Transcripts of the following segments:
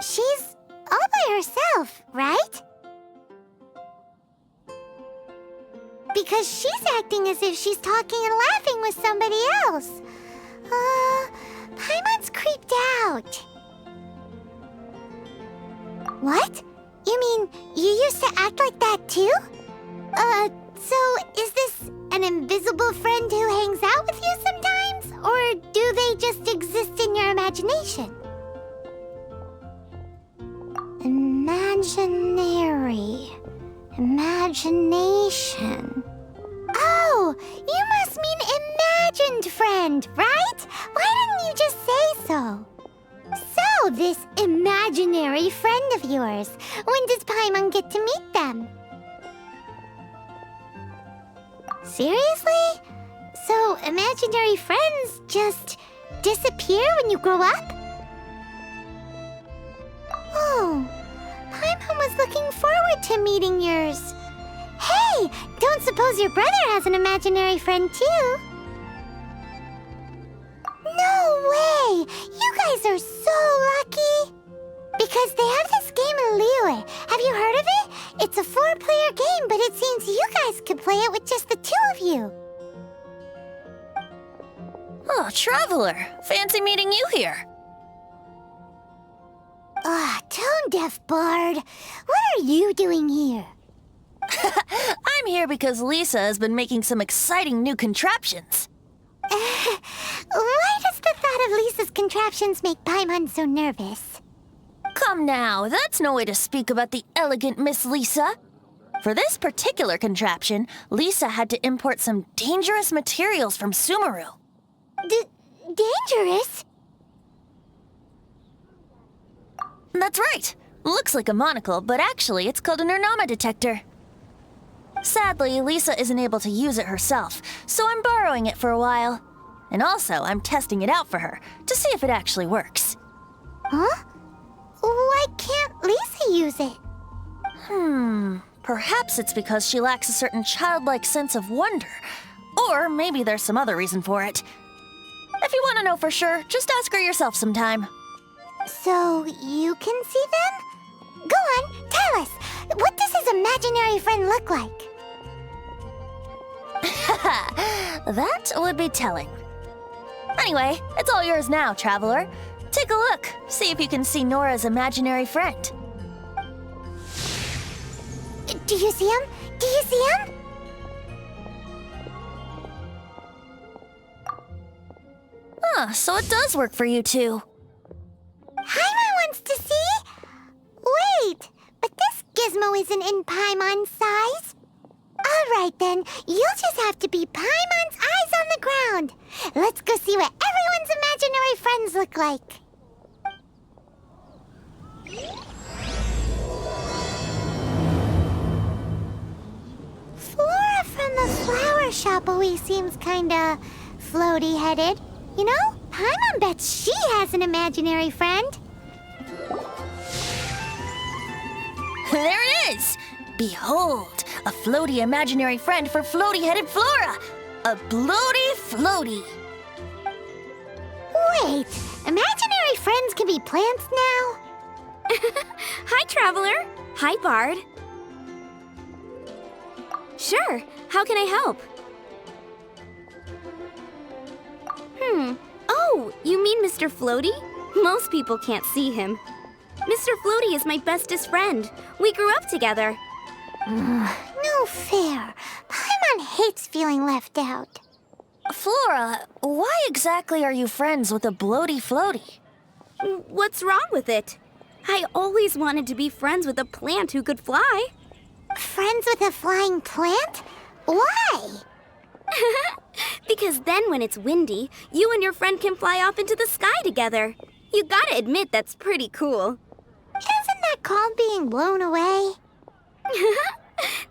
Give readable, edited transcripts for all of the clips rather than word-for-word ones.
She's all by herself, right? Because she's acting as if she's talking and laughing with somebody else. Paimon's creeped out. What? You mean you used to act like that too? So is this an invisible friend who hangs out with you sometimes? Or do they just exist in your imagination? Imagination. Oh, you must mean imagined friend, right? Why didn't you just say so? So, this imaginary friend of yours, when does Paimon get to meet them? Seriously? So, imaginary friends just disappear when you grow up? Oh, Paimon was looking forward to meeting yours. Hey, don't suppose your brother has an imaginary friend too? No way! You guys are so lucky! Because they have this game in Liyue. Have you heard of it? It's a 4-player game, but it seems you guys could play it with just the 2 of you. Oh, Traveler! Fancy meeting you here. Tone-deaf bard. What are you doing here? I'm here because Lisa has been making some exciting new contraptions. Why does the thought of Lisa's contraptions make Paimon so nervous? Come now, that's no way to speak about the elegant Miss Lisa. For this particular contraption, Lisa had to import some dangerous materials from Sumeru. Dangerous? That's right. Looks like a monocle, but actually it's called an Ernama detector. Sadly, Lisa isn't able to use it herself, so I'm borrowing it for a while. And also, I'm testing it out for her, to see if it actually works. Huh? Why can't Lisa use it? Perhaps it's because she lacks a certain childlike sense of wonder. Or maybe there's some other reason for it. If you want to know for sure, just ask her yourself sometime. So, you can see them? Go on, tell us. What does his imaginary friend look like? That would be telling. Anyway, it's all yours now, Traveler. Take a look. See if you can see Nora's imaginary friend. Do you see him? Do you see him? So it does work for you two. Paimon wants to see? Wait, but this gizmo isn't in Paimon's size. All right then, you'll just have to be Paimon's eyes on the ground. Let's go see what everyone's imaginary friends look like. Flora from the flower shop always seems kinda floaty-headed. You know, Paimon bets she has an imaginary friend. There it is! Behold, a floaty imaginary friend for floaty-headed Flora! A bloaty floaty! Wait, imaginary friends can be plants now? Hi, Traveler. Hi, Bard. Sure, how can I help? Oh, you mean Mr. Floaty? Most people can't see him. Mr. Floaty is my bestest friend. We grew up together. No fair. Paimon hates feeling left out. Flora, why exactly are you friends with a bloaty floaty? What's wrong with it? I always wanted to be friends with a plant who could fly. Friends with a flying plant? Why? Because then when it's windy, you and your friend can fly off into the sky together. You gotta admit that's pretty cool. Isn't that called being blown away?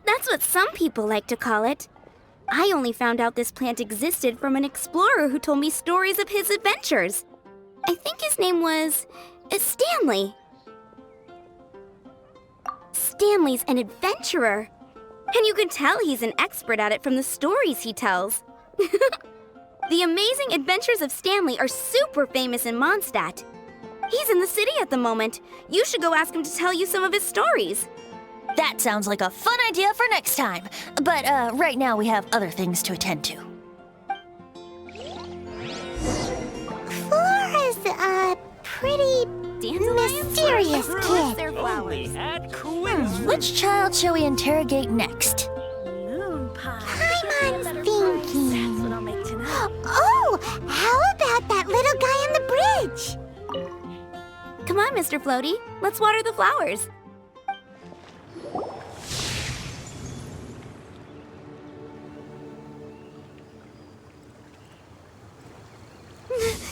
That's what some people like to call it. I only found out this plant existed from an explorer who told me stories of his adventures. I think his name was Stanley. Stanley's an adventurer. And you can tell he's an expert at it from the stories he tells. The amazing adventures of Stanley are super famous in Mondstadt. He's in the city at the moment. You should go ask him to tell you some of his stories. That sounds like a fun idea for next time. But right now we have other things to attend to. Flora's a pretty mysterious kid. Their flowers. Which child shall we interrogate next? Paimon's thinking. Oh, how about that little guy on the bridge? Come on, Mr. Floaty. Let's water the flowers.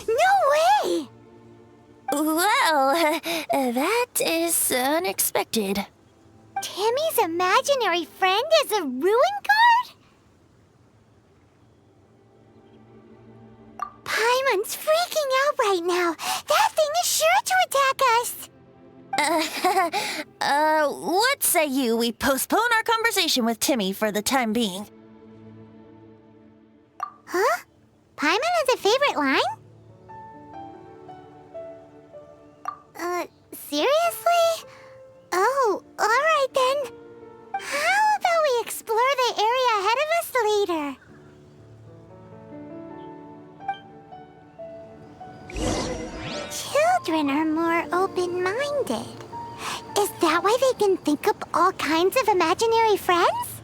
No way! Well, that is unexpected. Timmy's imaginary friend is a ruin guard? Paimon's freaking out right now. That thing is sure to attack us. What say we postpone our conversation with Timmy for the time being? Huh? Paimon has a favorite line? Seriously? Oh, alright then. How about we explore the area ahead of us later? Children are more open-minded. Is that why they can think up all kinds of imaginary friends?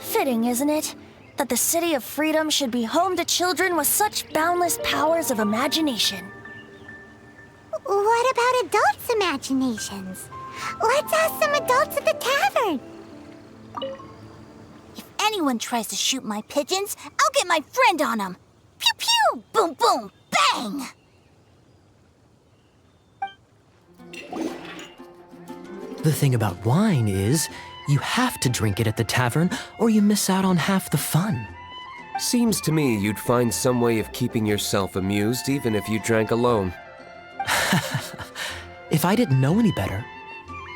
Fitting, isn't it? That the City of Freedom should be home to children with such boundless powers of imagination. What about adults' imaginations? Let's ask some adults at the tavern. If anyone tries to shoot my pigeons, I'll get my friend on them. Pew pew! Boom boom! Bang! The thing about wine is, you have to drink it at the tavern or you miss out on half the fun. Seems to me you'd find some way of keeping yourself amused even if you drank alone. If I didn't know any better,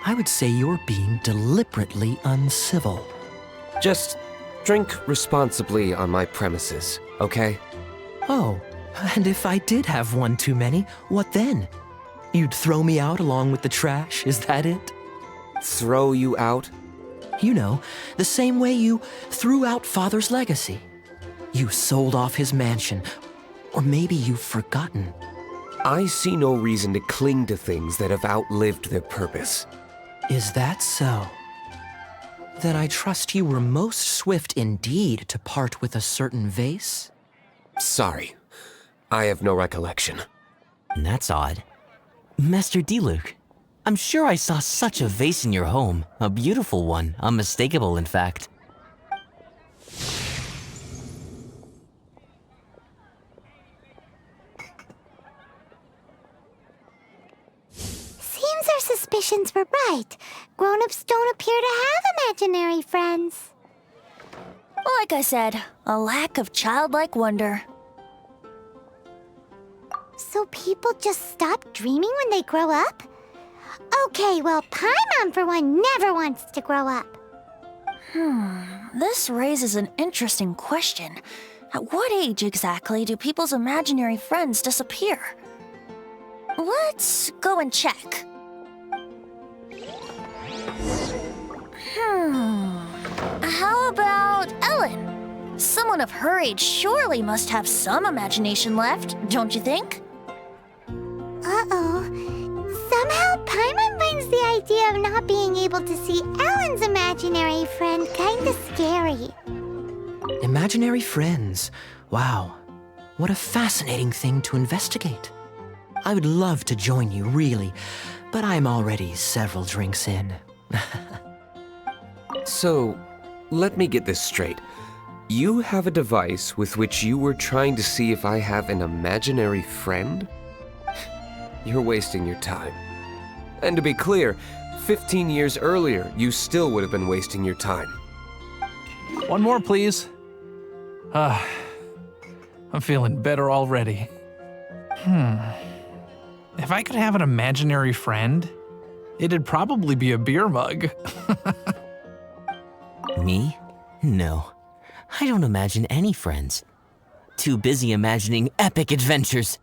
I would say you're being deliberately uncivil. Just drink responsibly on my premises, okay? Oh, and if I did have one too many, what then? You'd throw me out along with the trash, is that it? Throw you out? You know, the same way you threw out Father's legacy. You sold off his mansion, or maybe you've forgotten. I see no reason to cling to things that have outlived their purpose. Is that so? Then I trust you were most swift indeed to part with a certain vase? Sorry, I have no recollection. That's odd. Master D-Luke, I'm sure I saw such a vase in your home. A beautiful one, unmistakable in fact. Seems our suspicions were right. Grown-ups don't appear to have imaginary friends. Like I said, a lack of childlike wonder. So people just stop dreaming when they grow up? Okay, well, Paimon, for one, never wants to grow up. This raises an interesting question. At what age exactly do people's imaginary friends disappear? Let's go and check. How about Ellen? Someone of her age surely must have some imagination left, don't you think? Uh-oh. Somehow, Paimon finds the idea of not being able to see Ellen's imaginary friend kinda scary. Imaginary friends. Wow. What a fascinating thing to investigate. I would love to join you, really, but I'm already several drinks in. So, let me get this straight. You have a device with which you were trying to see if I have an imaginary friend? You're wasting your time. And to be clear, 15 years earlier, you still would have been wasting your time. One more, please. I'm feeling better already. If I could have an imaginary friend, it'd probably be a beer mug. Me? No. I don't imagine any friends. Too busy imagining epic adventures.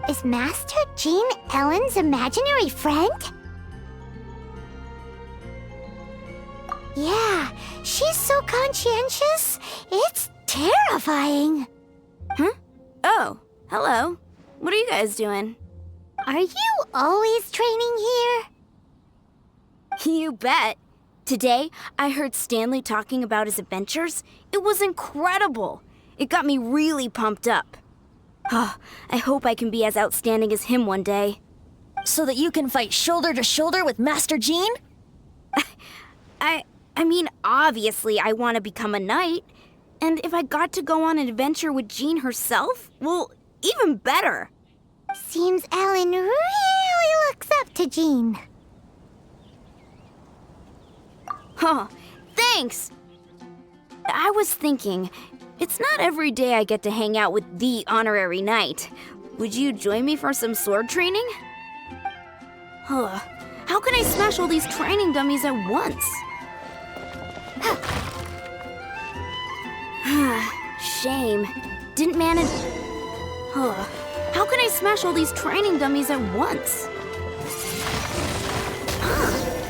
Is Master Jean Ellen's imaginary friend? Yeah, she's so conscientious. It's terrifying. Huh? Oh, hello. What are you guys doing? Are you always training here? You bet. Today, I heard Stanley talking about his adventures. It was incredible. It got me really pumped up. Oh, I hope I can be as outstanding as him one day. So that you can fight shoulder to shoulder with Master Jean? I mean, obviously I want to become a knight. And if I got to go on an adventure with Jean herself, well, even better. Seems Ellen really looks up to Jean. Huh, thanks! I was thinking, it's not every day I get to hang out with the honorary knight. Would you join me for some sword training? Huh, how can I smash all these training dummies at once? Shame. Didn't manage... Huh, how can I smash all these training dummies at once?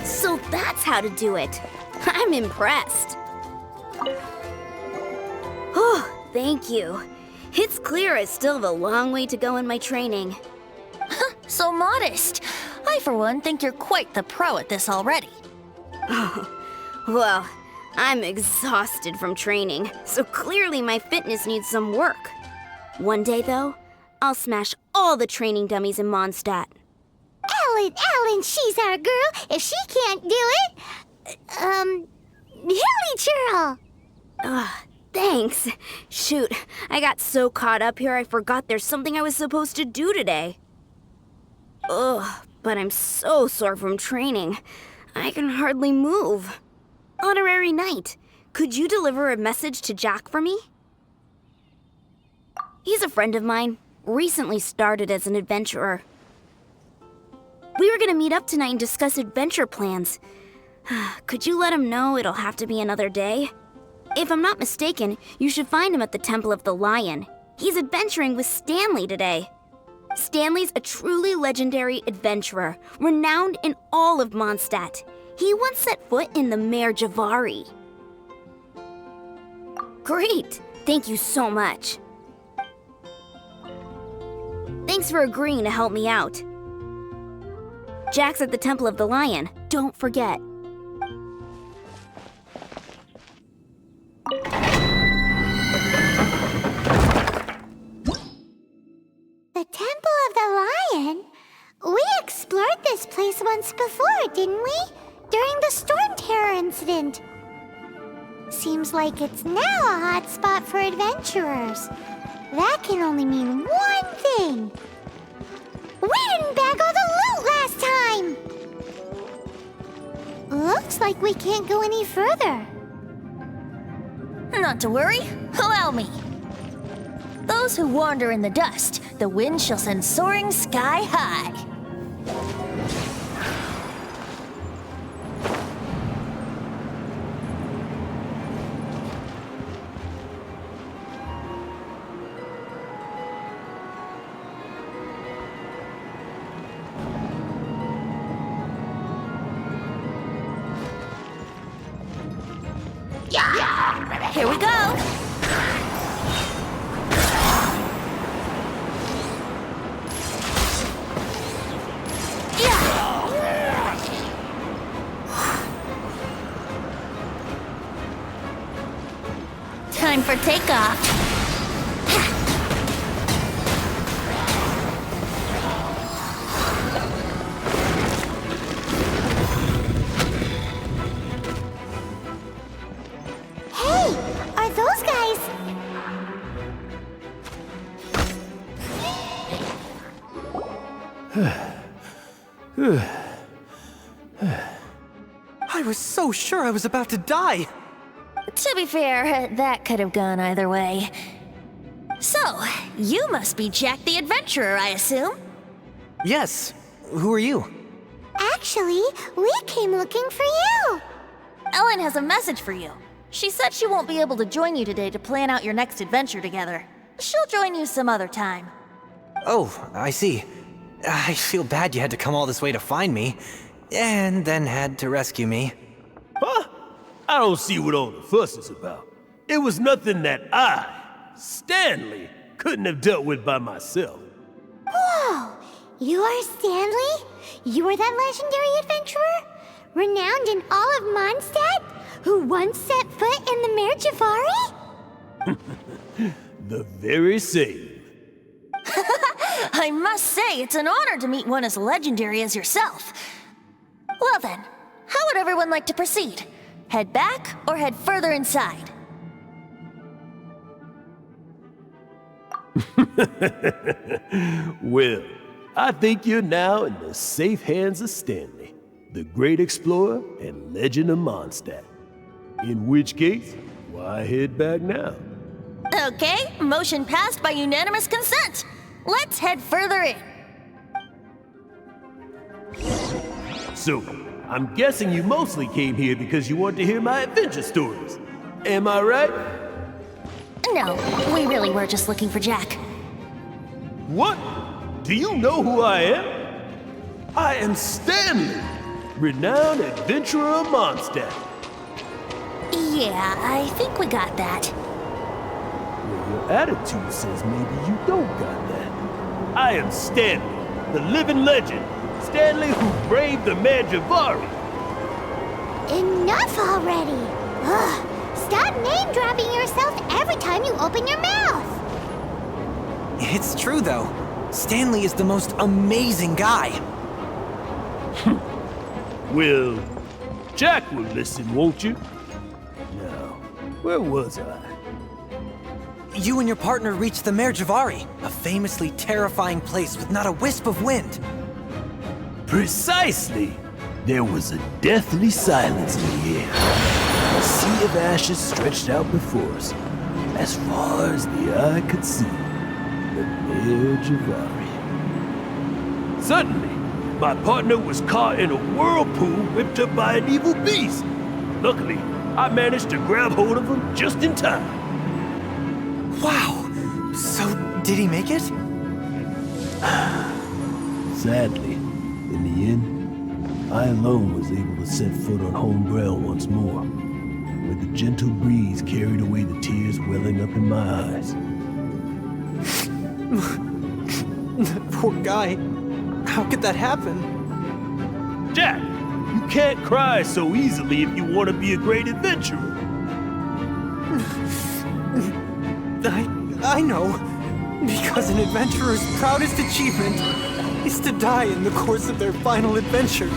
So that's how to do it. I'm impressed. Oh, thank you. It's clear I still have a long way to go in my training. So modest. I, for one, think you're quite the pro at this already. Well, I'm exhausted from training, so clearly my fitness needs some work. One day, though, I'll smash all the training dummies in Mondstadt. Ellen, she's our girl. If she can't do it, Hilly Churl. Thanks. Shoot, I got so caught up here I forgot there's something I was supposed to do today. Ugh, but I'm so sore from training. I can hardly move. Honorary Knight, could you deliver a message to Jack for me? He's a friend of mine, recently started as an adventurer. We were gonna meet up tonight and discuss adventure plans. Could you let him know it'll have to be another day? If I'm not mistaken, you should find him at the Temple of the Lion. He's adventuring with Stanley today. Stanley's a truly legendary adventurer, renowned in all of Mondstadt. He once set foot in the Mare Javari. Great! Thank you so much. Thanks for agreeing to help me out. Jack's at the Temple of the Lion. Don't forget. The Temple of the Lion? We explored this place once before, didn't we? During the Storm Terror incident. Seems like it's now a hot spot for adventurers. That can only mean one thing. We didn't bag all the loot last time! Looks like we can't go any further. Not to worry, allow me. Those who wander in the dust, the wind shall send soaring sky high. Here we go! Time for takeoff. Are those guys... I was so sure I was about to die. To be fair, that could have gone either way. So, you must be Jack the Adventurer, I assume? Yes. Who are you? Actually, we came looking for you. Ellen has a message for you. She said she won't be able to join you today to plan out your next adventure together. She'll join you some other time. Oh, I see. I feel bad you had to come all this way to find me, and then had to rescue me. Huh? I don't see what all the fuss is about. It was nothing that I, Stanley, couldn't have dealt with by myself. Whoa! You are Stanley? You are that legendary adventurer? Renowned in all of Mondstadt? Who once set foot in the Mare Javari? The very same. I must say, it's an honor to meet one as legendary as yourself. Well then, how would everyone like to proceed? Head back or head further inside? Well, I think you're now in the safe hands of Stanley, the great explorer and legend of Mondstadt. In which case, why head back now? Okay, motion passed by unanimous consent. Let's head further in. So, I'm guessing you mostly came here because you want to hear my adventure stories. Am I right? No, we really were just looking for Jack. What? Do you know who I am? I am Stanley, renowned adventurer of Mondstadt. Yeah, I think we got that. Well, your attitude says maybe you don't got that. I am Stanley, the living legend. Stanley who braved the Mare Javari. Enough already! Ugh, stop name-dropping yourself every time you open your mouth! It's true, though. Stanley is the most amazing guy. Well, Jack will listen, won't you? Now, where was I? You and your partner reached the Mare Javari, a famously terrifying place with not a wisp of wind. Precisely! There was a deathly silence in the air. A sea of ashes stretched out before us, as far as the eye could see. The Mare Javari. Suddenly, my partner was caught in a whirlpool whipped up by an evil beast. Luckily, I managed to grab hold of him just in time. Wow! So, did he make it? Sadly, in the end, I alone was able to set foot on home ground once more, where the gentle breeze carried away the tears welling up in my eyes. Poor guy. How could that happen? Jack, you can't cry so easily if you want to be a great adventurer. I know. Because an adventurer's proudest achievement is to die in the course of their final adventure.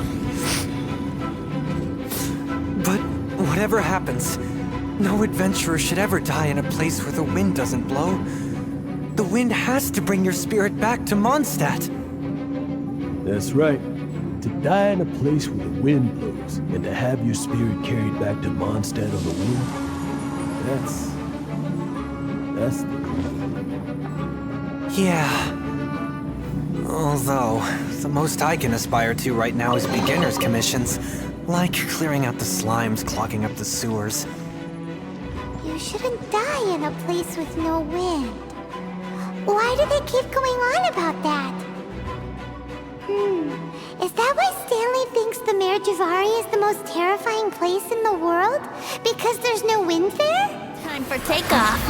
But whatever happens, no adventurer should ever die in a place where the wind doesn't blow. The wind has to bring your spirit back to Mondstadt. That's right. To die in a place where the wind blows and to have your spirit carried back to Mondstadt on the wind, that's the Yeah. Although, the most I can aspire to right now is beginner's commissions, like clearing out the slimes clogging up the sewers. You shouldn't die in a place with no wind. Why do they keep going on about that? Is that why Stanley thinks the Mare Javari is the most terrifying place in the world? Because there's no wind there? Time for takeoff.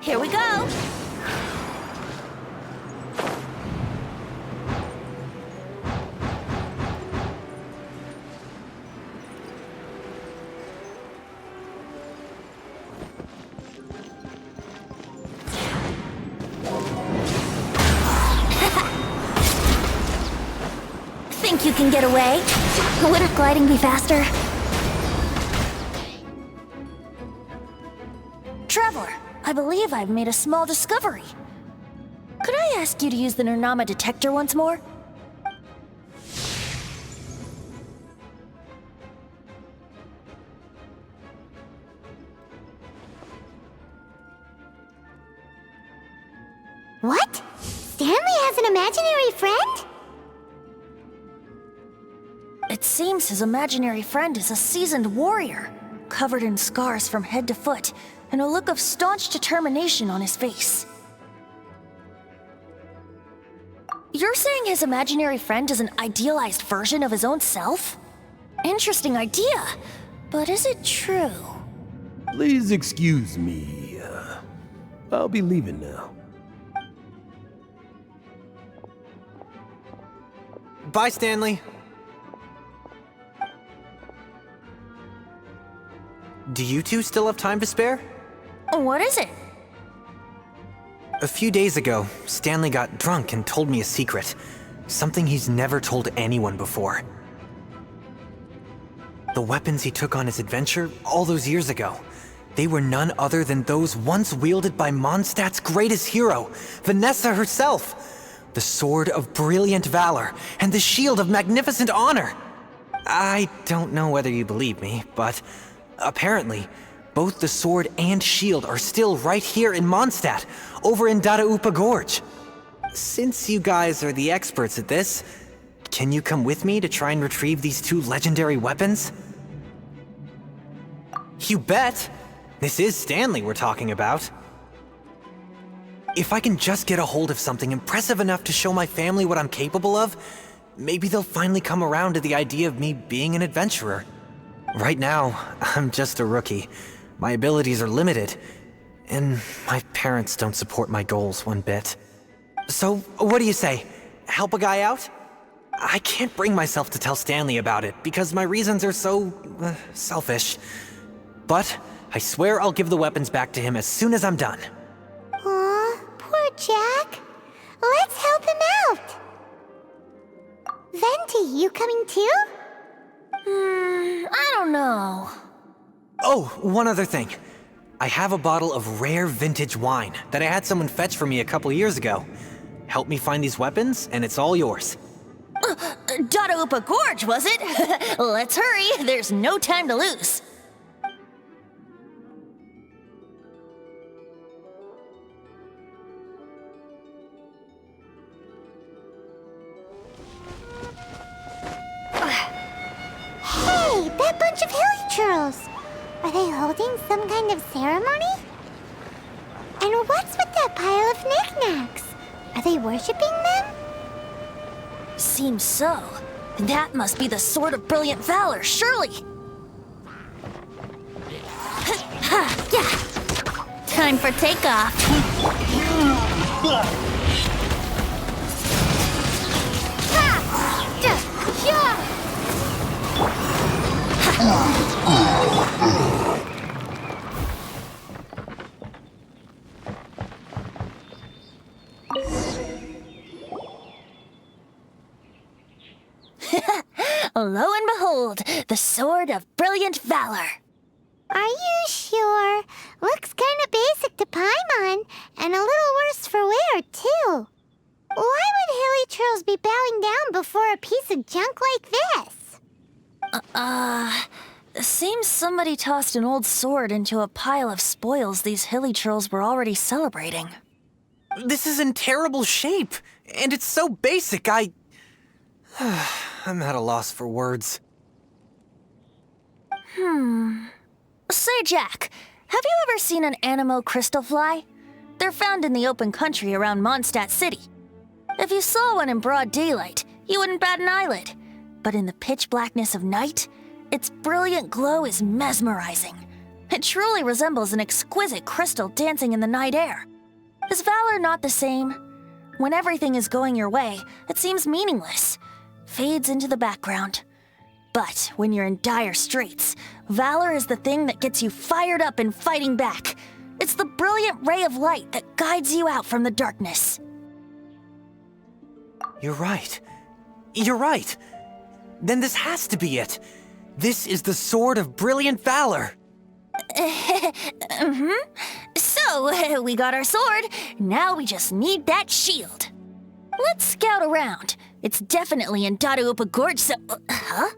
Here we go. Think you can get away? Wouldn't gliding be faster? Traveler, I believe I've made a small discovery. Could I ask you to use the Nernama detector once more? Stanley has an imaginary friend? It seems his imaginary friend is a seasoned warrior, covered in scars from head to foot, and a look of staunch determination on his face. You're saying his imaginary friend is an idealized version of his own self? Interesting idea, but is it true? Please excuse me. I'll be leaving now. Bye, Stanley. Do you two still have time to spare? What is it? A few days ago, Stanley got drunk and told me a secret. Something he's never told anyone before. The weapons he took on his adventure all those years ago, they were none other than those once wielded by Mondstadt's greatest hero, Vanessa herself. The Sword of Brilliant Valor and the Shield of Magnificent Honor. I don't know whether you believe me, but apparently, both the sword and shield are still right here in Mondstadt, over in Dadaupa Gorge. Since you guys are the experts at this, can you come with me to try and retrieve these two legendary weapons? You bet! This is Stanley we're talking about. If I can just get a hold of something impressive enough to show my family what I'm capable of, maybe they'll finally come around to the idea of me being an adventurer. Right now, I'm just a rookie. My abilities are limited, and my parents don't support my goals one bit. So, what do you say? Help a guy out? I can't bring myself to tell Stanley about it, because my reasons are so, selfish. But I swear I'll give the weapons back to him as soon as I'm done. Aw, poor Jack. Let's help him out. Venti, you coming too? I don't know. Oh, one other thing. I have a bottle of rare vintage wine that I had someone fetch for me a couple years ago. Help me find these weapons, and it's all yours. Dadaupa Gorge, was it? Let's hurry, there's no time to lose. Hey, that bunch of hilly churls! Are they holding some kind of ceremony? And what's with that pile of knickknacks? Are they worshipping them? Seems so. That must be the Sword of Brilliant Valor, surely! Time for takeoff. Lo and behold, the Sword of Brilliant Valor. Are you sure? Looks kinda basic to Paimon, and a little worse for wear, too. Why would hilly churls be bowing down before a piece of junk like this? Seems somebody tossed an old sword into a pile of spoils these hilly churls were already celebrating. This is in terrible shape, and it's so basic, I'm at a loss for words. Say, Jack, have you ever seen an Anemo crystal fly? They're found in the open country around Mondstadt City. If you saw one in broad daylight, you wouldn't bat an eyelid. But in the pitch blackness of night, its brilliant glow is mesmerizing. It truly resembles an exquisite crystal dancing in the night air. Is valor not the same? When everything is going your way, it seems meaningless, fades into the background. But when you're in dire straits, valor is the thing that gets you fired up and fighting back. It's the brilliant ray of light that guides you out from the darkness. You're right. You're right. Then this has to be it. This is the Sword of Brilliant Valor. So, we got our sword. Now we just need that shield. Let's scout around. It's definitely in Dadaupa Gorge, so... Huh?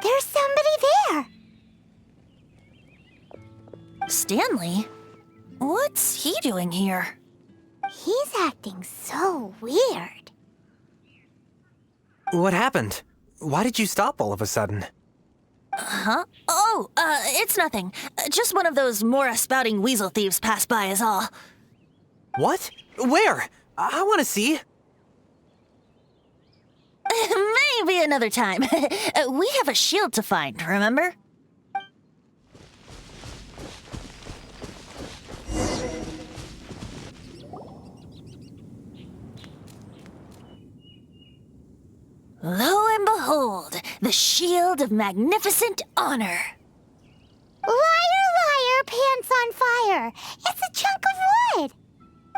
There's somebody there! Stanley? What's he doing here? He's acting so weird. What happened? Why did you stop all of a sudden? Huh? Oh, it's nothing. Just one of those Mora-spouting weasel thieves passed by is all. What? Where? I want to see. Maybe another time. We have a shield to find, remember? Lo and behold, the shield of magnificent honor. Liar, liar, pants on fire. It's a chunk of wood.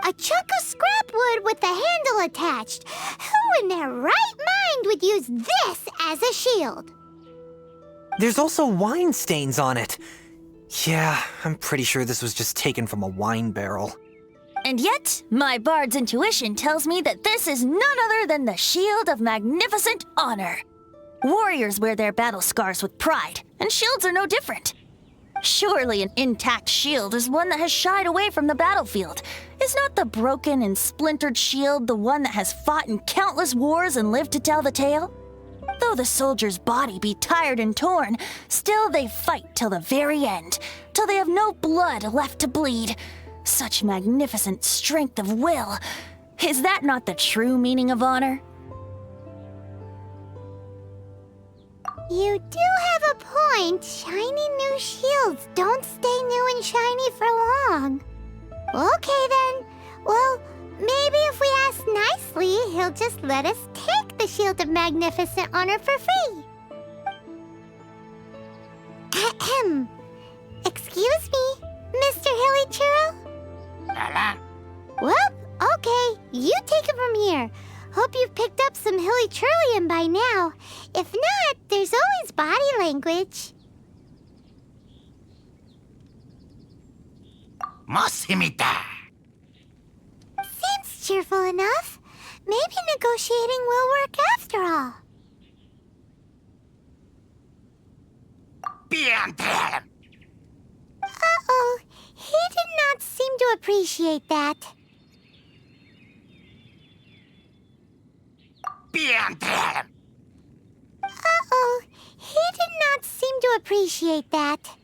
A chunk of scrap wood with the handle attached. Who in their right mind would use this as a shield? There's also wine stains on it. Yeah, I'm pretty sure this was just taken from a wine barrel. And yet, my bard's intuition tells me that this is none other than the shield of magnificent honor. Warriors wear their battle scars with pride, and shields are no different. Surely an intact shield is one that has shied away from the battlefield. Is not the broken and splintered shield the one that has fought in countless wars and lived to tell the tale? Though the soldier's body be tired and torn, still they fight till the very end, till they have no blood left to bleed. Such magnificent strength of will. Is that not the true meaning of honor? You do have a point. Shiny new shields don't stay new and shiny for long. Okay then. Well, maybe if we ask nicely, he'll just let us take the Shield of Magnificent Honor for free. Ahem. Excuse me, Mr. Hilly Churro? Well, okay. You take it from here. Hope you've picked up some Hilly Churlium by now. If not, there's always body language. Seems cheerful enough. Maybe negotiating will work after all. Uh-oh. He did not seem to appreciate that. Uh-oh. He did not seem to appreciate that.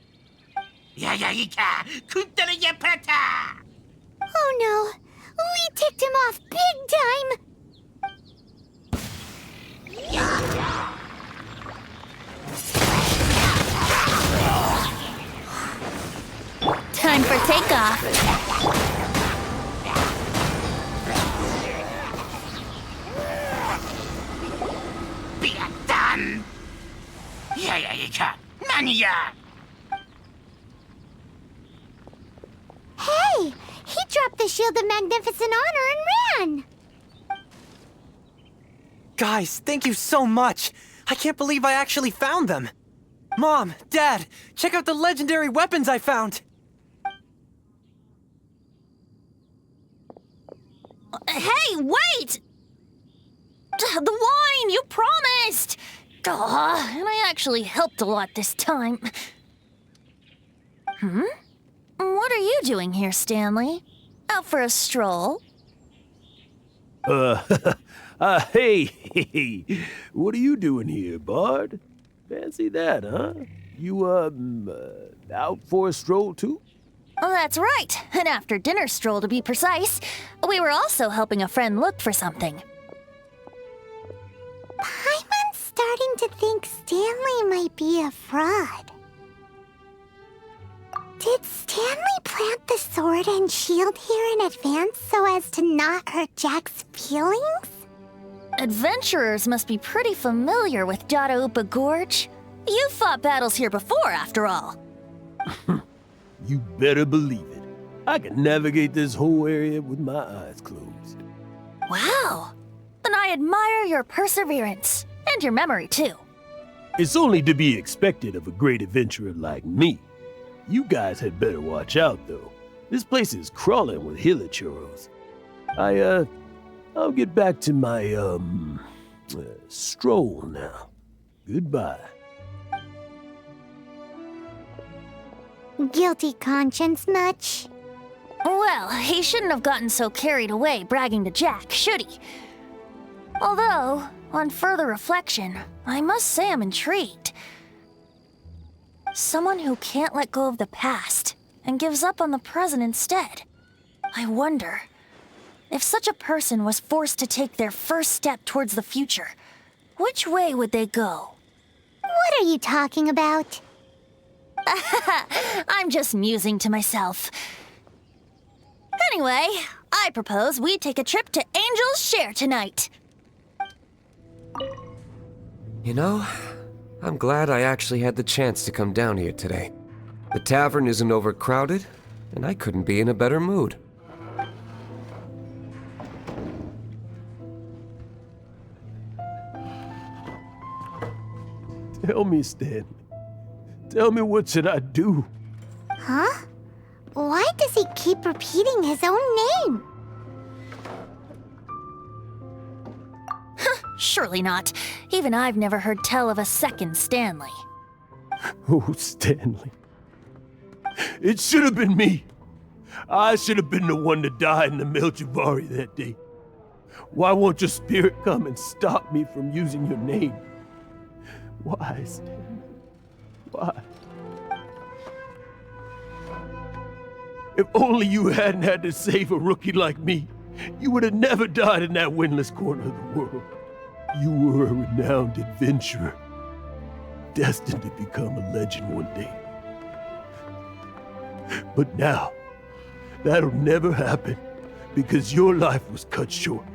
Oh no. We ticked him off big time. Time for takeoff. Hey! He dropped the Shield of Magnificent Honor and ran! Guys, thank you so much. I can't believe I actually found them. Mom, Dad, check out the legendary weapons I found. Hey, wait! The wine, you promised! And I actually helped a lot this time. What are you doing here, Stanley? Out for a stroll? Hey, what are you doing here, Bard? Fancy that, huh? You, out for a stroll too? That's right, an after-dinner stroll to be precise. We were also helping a friend look for something. Paimon's starting to think Stanley might be a fraud. Did Stanley plant the sword and shield here in advance so as to not hurt Jack's feelings? Adventurers must be pretty familiar with Dadaupa Gorge. You fought battles here before, after all. You better believe it. I can navigate this whole area with my eyes closed. Wow. Then I admire your perseverance. And your memory, too. It's only to be expected of a great adventurer like me. You guys had better watch out, though. This place is crawling with hilichurros. I'll get back to my, stroll now. Goodbye. Guilty conscience much? Well, he shouldn't have gotten so carried away bragging to Jack, should he? Although, on further reflection, I must say I'm intrigued. Someone who can't let go of the past and gives up on the present instead. I wonder, if such a person was forced to take their first step towards the future, which way would they go? What are you talking about? I'm just musing to myself. Anyway, I propose we take a trip to Angel's Share tonight. You know, I'm glad I actually had the chance to come down here today. The tavern isn't overcrowded, and I couldn't be in a better mood. Tell me, Stanley. Tell me, what should I do? Huh? Why does he keep repeating his own name? Surely not. Even I've never heard tell of a second Stanley. Oh, Stanley. It should have been me. I should have been the one to die in the Melchivari that day. Why won't your spirit come and stop me from using your name? Why, Stanley? Why? If only you hadn't had to save a rookie like me, you would have never died in that windless corner of the world. You were a renowned adventurer, destined to become a legend one day. But now, that'll never happen because your life was cut short,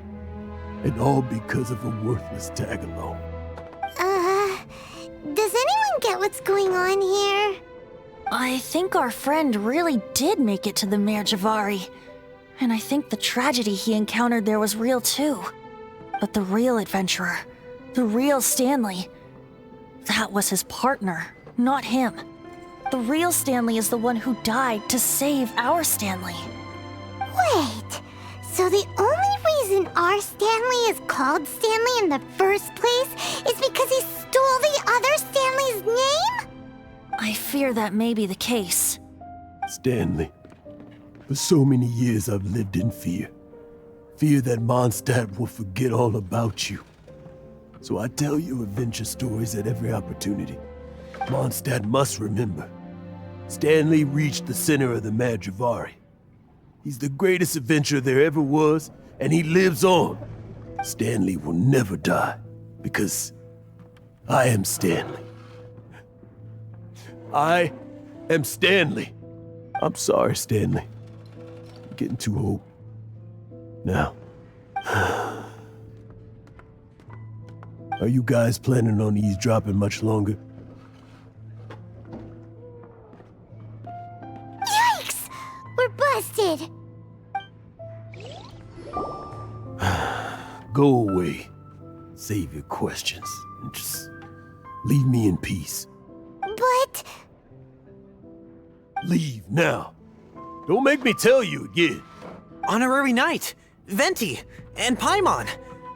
and all because of a worthless tag-along. Does anyone get what's going on here? I think our friend really did make it to the Merjavari. And I think the tragedy he encountered there was real too. But the real adventurer, the real Stanley, that was his partner, not him. The real Stanley is the one who died to save our Stanley. Wait, so the only reason our Stanley is called Stanley in the first place is because he stole the other Stanley's name? I fear that may be the case. Stanley, for so many years I've lived in fear. Fear that Mondstadt will forget all about you. So I tell you adventure stories at every opportunity. Mondstadt must remember. Stanley reached the center of the Madrivari. He's the greatest adventurer there ever was, and he lives on. Stanley will never die, because I am Stanley. I am Stanley. I'm sorry, Stanley. I'm getting too old. Now, are you guys planning on eavesdropping much longer? Yikes! We're busted! Go away. Save your questions. And just leave me in peace. But... Leave now. Don't make me tell you again. Honorary Knight, Venti, and Paimon.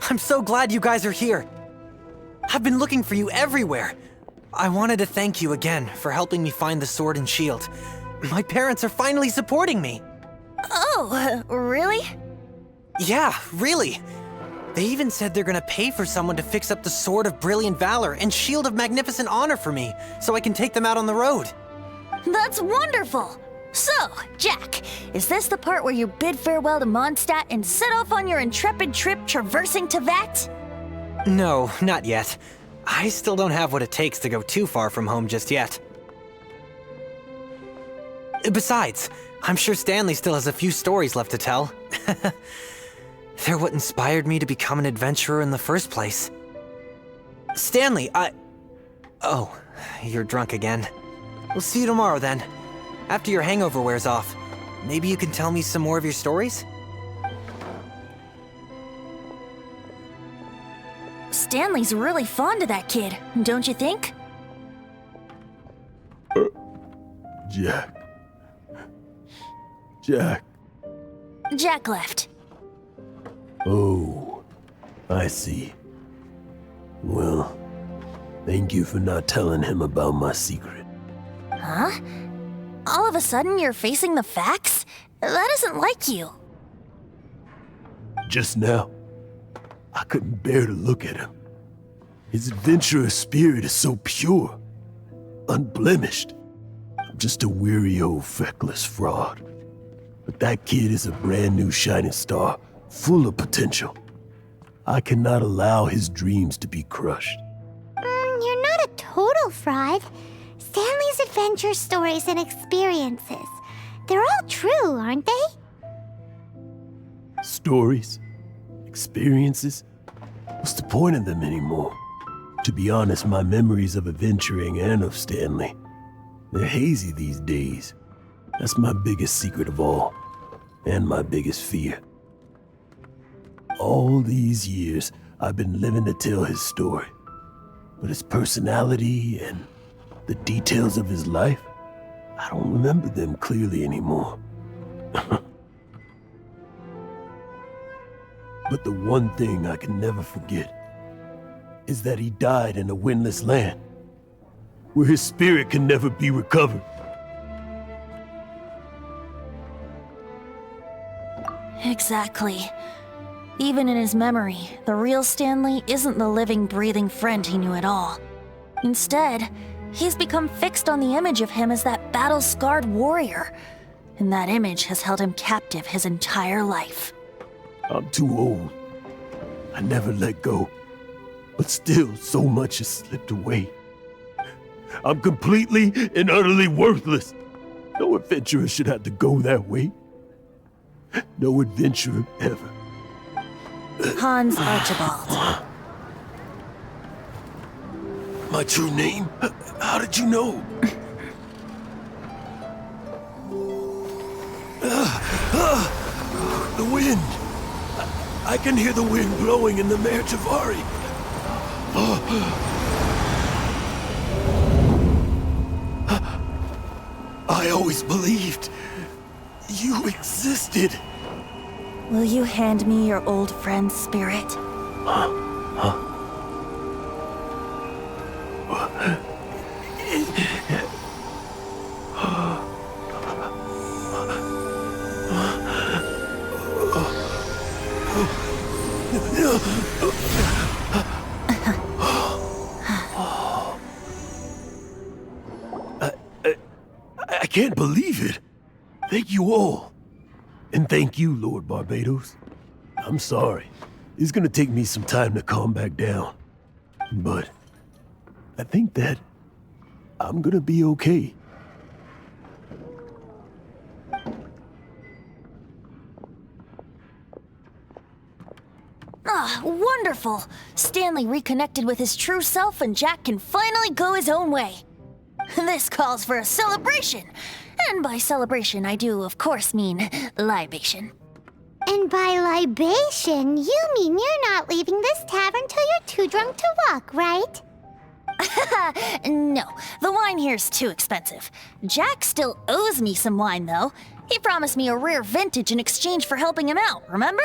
I'm so glad you guys are here. I've been looking for you everywhere. I wanted to thank you again for helping me find the sword and shield. My parents are finally supporting me. Oh, really? Yeah, really. They even said they're gonna pay for someone to fix up the Sword of Brilliant Valor and Shield of Magnificent Honor for me, so I can take them out on the road. That's wonderful! So, Jack, is this the part where you bid farewell to Mondstadt and set off on your intrepid trip traversing Teyvat? No, not yet. I still don't have what it takes to go too far from home just yet. Besides, I'm sure Stanley still has a few stories left to tell. They're what inspired me to become an adventurer in the first place. Stanley, Oh, you're drunk again. We'll see you tomorrow then. After your hangover wears off. Maybe you can tell me some more of your stories? Stanley's really fond of that kid, don't you think? Jack. Jack. Jack left. Oh, I see. Well, thank you for not telling him about my secret. Huh? All of a sudden you're facing the facts? That isn't like you. Just now, I couldn't bear to look at him. His adventurous spirit is so pure, unblemished. I'm just a weary old feckless fraud. But that kid is a brand new shining star, full of potential. I cannot allow his dreams to be crushed. You're not a total fraud. Stanley's adventure stories and experiences, they're all true, aren't they? Stories? Experiences? What's the point of them anymore? To be honest, my memories of adventuring and of Stanley, they're hazy these days. That's my biggest secret of all, and my biggest fear. All these years, I've been living to tell his story. But his personality and the details of his life, I don't remember them clearly anymore. But the one thing I can never forget is that he died in a windless land, where his spirit can never be recovered. Exactly. Even in his memory, the real Stanley isn't the living, breathing friend he knew at all. Instead, he's become fixed on the image of him as that battle-scarred warrior, and that image has held him captive his entire life. I'm too old. I never let go. But still, so much has slipped away. I'm completely and utterly worthless. No adventurer should have to go that way. No adventurer ever. Hans Archibald. My true name? How did you know? The wind. I can hear the wind blowing in the Mare Javari. I always believed you existed. Will you hand me your old friend's spirit? I can't believe it. Thank you all. And thank you, Lord Barbados. I'm sorry. It's gonna take me some time to calm back down. But I think that I'm gonna be okay. Ah, wonderful! Stanley reconnected with his true self and Jack can finally go his own way. This calls for a celebration. And by celebration, I do, of course, mean libation. And by libation, you mean you're not leaving this tavern till you're too drunk to walk, right? No, the wine here's too expensive. Jack still owes me some wine, though. He promised me a rare vintage in exchange for helping him out, remember?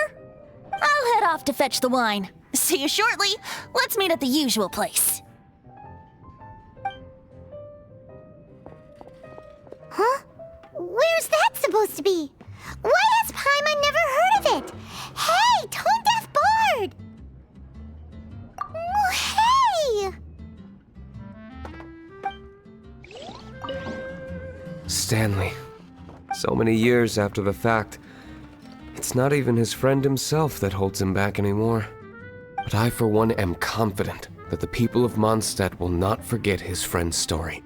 I'll head off to fetch the wine. See you shortly. Let's meet at the usual place. Huh? Where's that supposed to be? Why has Paimon never heard of it? Hey, Tone Deaf Bard! Oh, hey! Stanley. So many years after the fact, it's not even his friend himself that holds him back anymore. But I, for one, am confident that the people of Mondstadt will not forget his friend's story.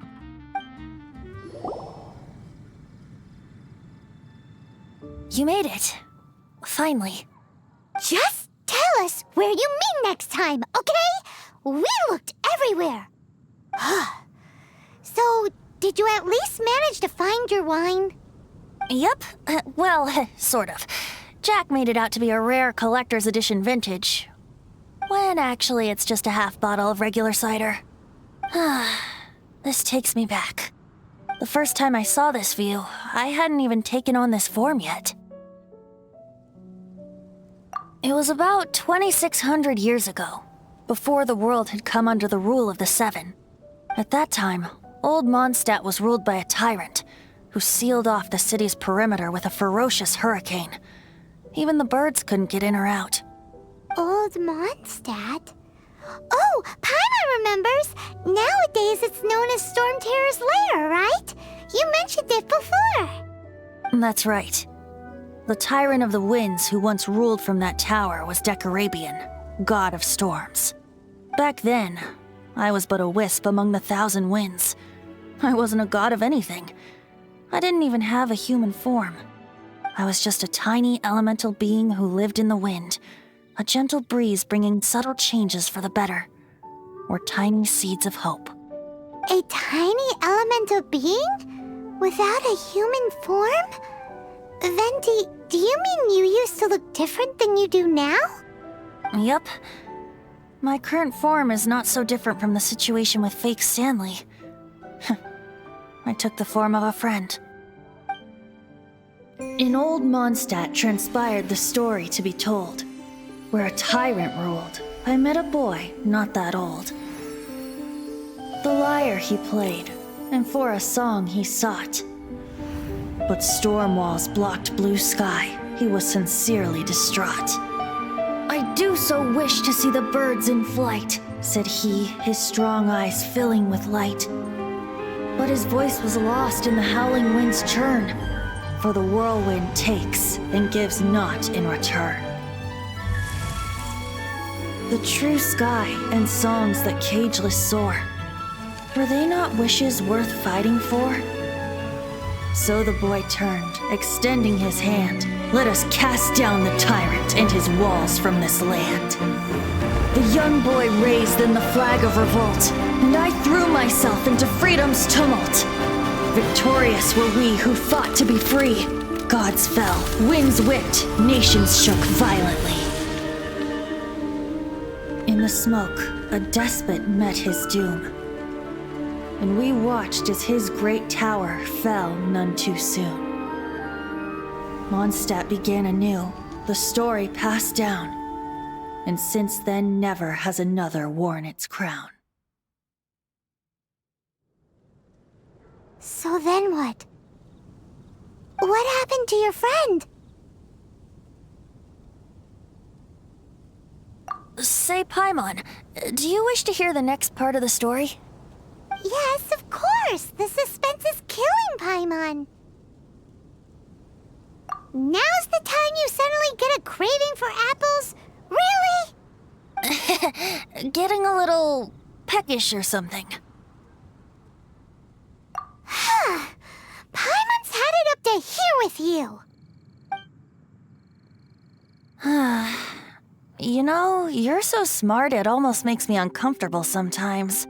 You made it. Finally. Just tell us where you meet next time, okay? We looked everywhere. So, did you at least manage to find your wine? Yep. Well, sort of. Jack made it out to be a rare collector's edition vintage. When actually it's just a half bottle of regular cider. This takes me back. The first time I saw this view, I hadn't even taken on this form yet. It was about 2,600 years ago, before the world had come under the rule of the Seven. At that time, old Mondstadt was ruled by a tyrant, who sealed off the city's perimeter with a ferocious hurricane. Even the birds couldn't get in or out. Old Mondstadt? Oh, Paimon remembers! Nowadays it's known as Storm Terror's lair, right? You mentioned it before. That's right. The Tyrant of the Winds who once ruled from that tower was Decarabian, god of storms. Back then, I was but a wisp among the 1,000 winds. I wasn't a god of anything. I didn't even have a human form. I was just a tiny elemental being who lived in the wind, a gentle breeze bringing subtle changes for the better, or tiny seeds of hope. A tiny elemental being? Without a human form? Venti, do you mean you used to look different than you do now? Yep. My current form is not so different from the situation with fake Stanley. I took the form of a friend. In old Mondstadt transpired the story to be told. Where a tyrant ruled, I met a boy not that old. The lyre he played, and for a song he sought. But storm walls blocked blue sky, he was sincerely distraught. I do so wish to see the birds in flight, said he, his strong eyes filling with light. But his voice was lost in the howling wind's churn, for the whirlwind takes and gives not in return. The true sky and songs that cageless soar, were they not wishes worth fighting for? So the boy turned, extending his hand. Let us cast down the tyrant and his walls from this land. The young boy raised then the flag of revolt, and I threw myself into freedom's tumult. Victorious were we who fought to be free. Gods fell, winds whipped, nations shook violently. In the smoke, a despot met his doom, and we watched as his great tower fell none too soon. Mondstadt began anew, the story passed down, and since then never has another worn its crown. So then what? What happened to your friend? Say, Paimon, do you wish to hear the next part of the story? Yes, of course! The suspense is killing, Paimon! Now's the time you suddenly get a craving for apples? Really? Getting a little peckish or something. Paimon's had it up to here with you! You know, you're so smart it almost makes me uncomfortable sometimes.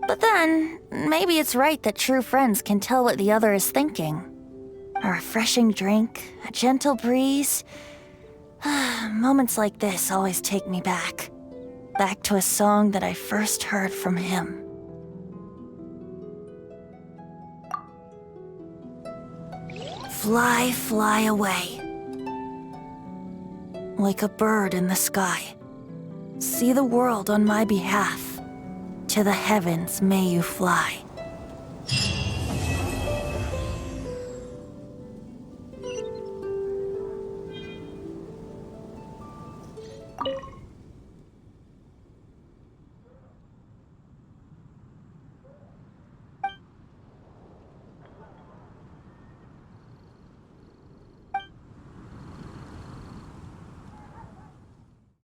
But then, maybe it's right that true friends can tell what the other is thinking. A refreshing drink, a gentle breeze. Moments like this always take me back. Back to a song that I first heard from him. Fly, fly away. Like a bird in the sky. See the world on my behalf. To the heavens may you fly.